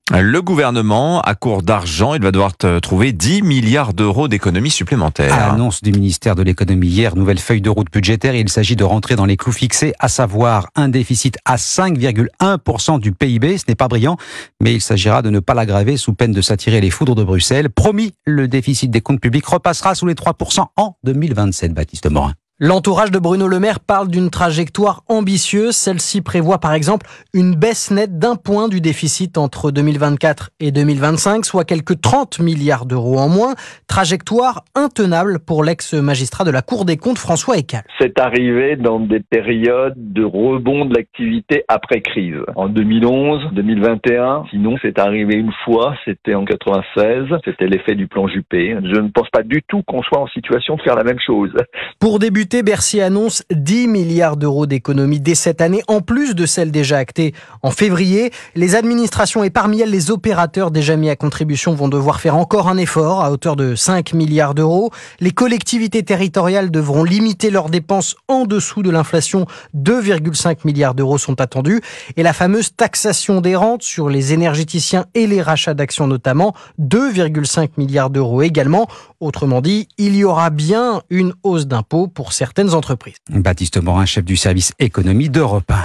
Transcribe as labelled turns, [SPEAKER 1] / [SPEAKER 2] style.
[SPEAKER 1] Le gouvernement, à court d'argent, il va devoir trouver 10 milliards d'euros d'économies supplémentaires.
[SPEAKER 2] À l'annonce du ministère de l'économie hier, nouvelle feuille de route budgétaire. Il s'agit de rentrer dans les clous fixés, à savoir un déficit à 5,1% du PIB. Ce n'est pas brillant, mais il s'agira de ne pas l'aggraver sous peine de s'attirer les foudres de Bruxelles. Promis, le déficit des comptes publics repassera sous les 3% en 2027, Baptiste Morin.
[SPEAKER 3] L'entourage de Bruno Le Maire parle d'une trajectoire ambitieuse. Celle-ci prévoit par exemple une baisse nette d'1 point du déficit entre 2024 et 2025, soit quelques 30 milliards d'euros en moins. Trajectoire intenable pour l'ex-magistrat de la Cour des comptes, François Eccal.
[SPEAKER 4] C'est arrivé dans des périodes de rebond de l'activité après crise. En 2011, 2021, sinon c'est arrivé une fois, c'était en 96, c'était l'effet du plan Juppé. Je ne pense pas du tout qu'on soit en situation de faire la même chose.
[SPEAKER 3] Pour débuter, Bercy annonce 10 milliards d'euros d'économies dès cette année, en plus de celles déjà actées en février. Les administrations et parmi elles les opérateurs déjà mis à contribution vont devoir faire encore un effort à hauteur de 5 milliards d'euros. Les collectivités territoriales devront limiter leurs dépenses en dessous de l'inflation. 2,5 milliards d'euros sont attendus. Et la fameuse taxation des rentes sur les énergéticiens et les rachats d'actions notamment, 2,5 milliards d'euros également. Autrement dit, il y aura bien une hausse d'impôts pour certaines entreprises.
[SPEAKER 2] Baptiste Morin, chef du service économie d'Europe 1.